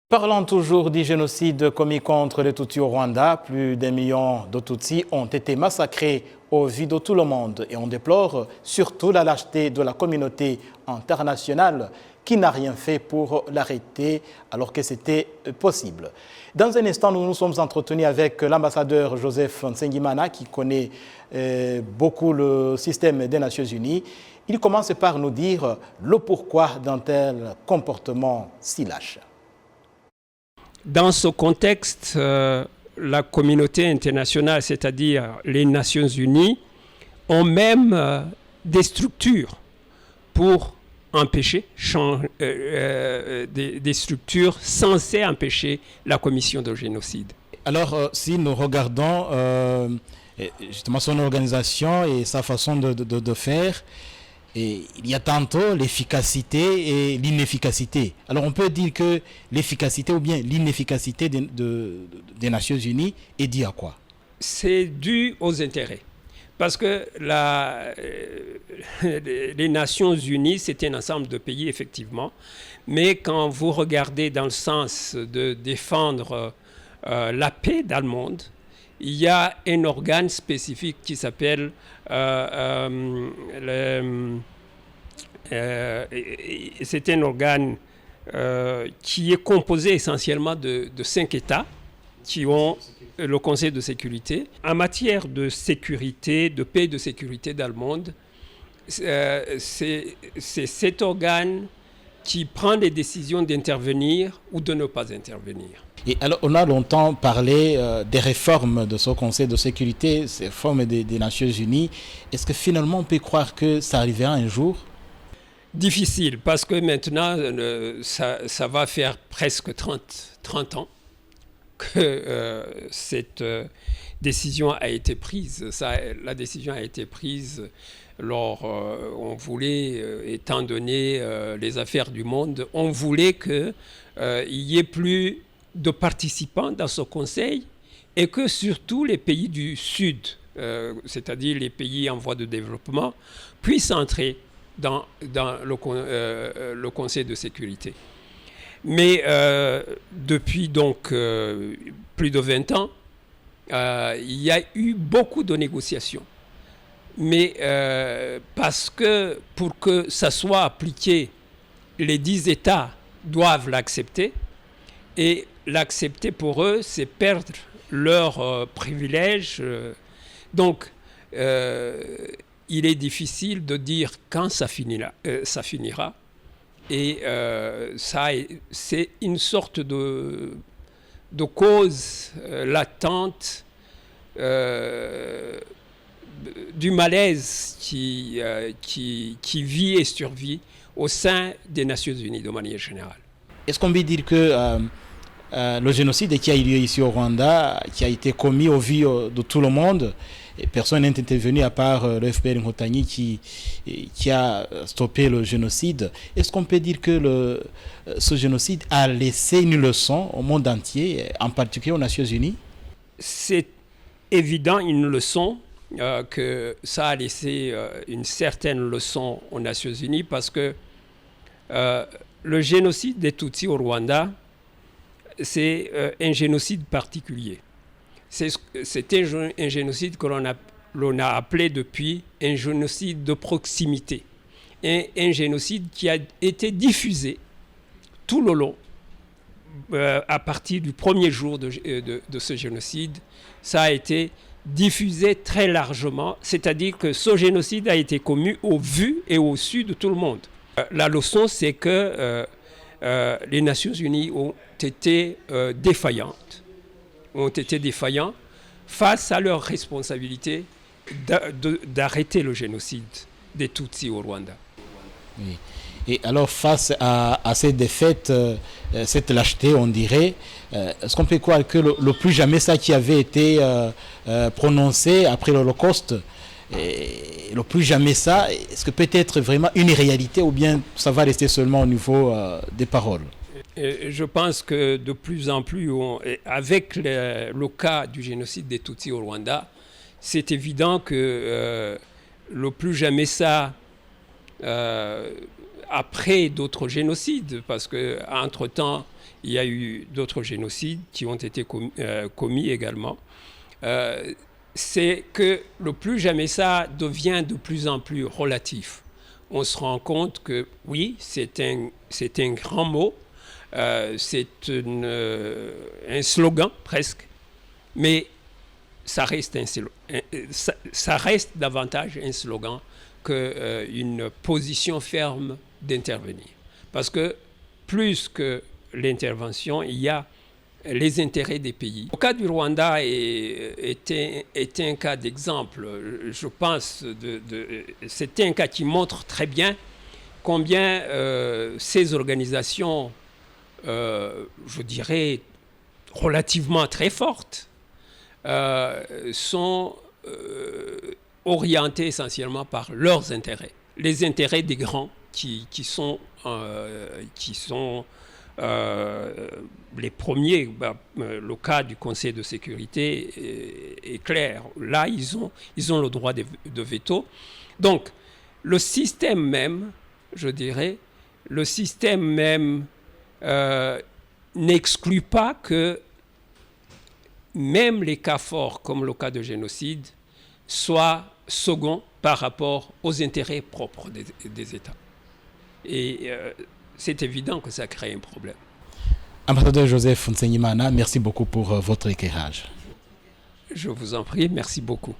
Parlant toujours du génocide commis contre les Tutsis au Rwanda, plus d'1 million de Tutsis ont été massacrés au vu de tout le monde et on déplore surtout la lâcheté de la communauté internationale qui n'a rien fait pour l'arrêter alors que c'était possible. Dans un instant, nous nous sommes entretenus avec l'ambassadeur Joseph Nsengimana qui connaît beaucoup le système des Nations Unies. Il commence par nous dire le pourquoi d'un tel comportement si lâche. Dans ce contexte, la communauté internationale, c'est-à-dire les Nations Unies, ont même des structures pour empêcher, des structures censées empêcher la commission de génocide. Alors, si nous regardons justement son organisation et sa façon de faire, et il y a tantôt l'efficacité et l'inefficacité. Alors on peut dire que l'efficacité ou bien l'inefficacité des Nations Unies est due à quoi? C'est dû aux intérêts. Parce que les Nations Unies, c'est un ensemble de pays, effectivement. Mais quand vous regardez dans le sens de défendre la paix dans le monde, il y a un organe spécifique qui s'appelle c'est un organe qui est composé essentiellement de 5 États qui ont le Conseil de sécurité. En matière de sécurité, de paix et de sécurité dans le monde, c'est cet organe qui prend les décisions d'intervenir ou de ne pas intervenir. Et alors, on a longtemps parlé des réformes de ce Conseil de sécurité, ces réformes des Nations Unies. Est-ce que finalement on peut croire que ça arrivera un jour? Difficile, parce que maintenant, ça va faire presque 30 ans que cette décision a été prise. La décision a été prise lors, on voulait, étant donné les affaires du monde, on voulait qu'il y ait plus de participants dans ce conseil et que surtout les pays du Sud, c'est-à-dire les pays en voie de développement, puissent entrer dans le Conseil de sécurité. Mais depuis donc plus de 20 ans, il y a eu beaucoup de négociations. Mais parce que pour que ça soit appliqué, les 10 États doivent l'accepter. Et l'accepter pour eux, c'est perdre leurs privilèges. Donc, il est difficile de dire quand ça finira. Et c'est une sorte de cause latente du malaise qui vit et survit au sein des Nations Unies de manière générale. Est-ce qu'on peut dire que le génocide qui a eu lieu ici au Rwanda, qui a été commis au vu de tout le monde, et personne n'est intervenu à part le FPR Inkotanyi qui a stoppé le génocide, est-ce qu'on peut dire que ce génocide a laissé une leçon au monde entier, en particulier aux Nations Unies? C'est évident, une leçon, que ça a laissé une certaine leçon aux Nations Unies parce que le génocide des Tutsis au Rwanda, c'est un génocide particulier. C'était un génocide que l'on a appelé depuis un génocide de proximité. Un génocide qui a été diffusé tout le long, à partir du premier jour de ce génocide. Ça a été diffusé très largement, c'est-à-dire que ce génocide a été commis au vu et au su de tout le monde. La leçon, c'est que les Nations Unies ont été défaillants face à leur responsabilité d'arrêter le génocide des Tutsis au Rwanda. Oui. Et alors, face à cette défaite, cette lâcheté, on dirait, est-ce qu'on peut croire que le plus jamais ça qui avait été prononcé après l'Holocauste, le plus jamais ça, est-ce que peut-être vraiment une réalité ou bien ça va rester seulement au niveau des paroles? Je pense que de plus en plus, avec le cas du génocide des Tutsis au Rwanda, c'est évident que le plus jamais ça, après d'autres génocides, parce qu'entre-temps, il y a eu d'autres génocides qui ont été commis également. C'est que le plus jamais ça devient de plus en plus relatif. On se rend compte que oui, c'est un grand mot, c'est un slogan presque, mais ça reste ça reste davantage un slogan qu'une position ferme d'intervenir. Parce que plus que l'intervention, il y a les intérêts des pays. Le cas du Rwanda est un cas d'exemple. Je pense c'est un cas qui montre très bien combien ces organisations, je dirais, relativement très fortes, sont orientées essentiellement par leurs intérêts, les intérêts des grands qui sont les premiers. Le cas du Conseil de sécurité est clair. Là, ils ont le droit de veto. Donc, le système même, je dirais, n'exclut pas que même les cas forts, comme le cas de génocide, soient seconds par rapport aux intérêts propres des États. Et c'est évident que ça crée un problème. Ambassadeur Joseph Nsengimana, merci beaucoup pour votre éclairage. Je vous en prie, merci beaucoup.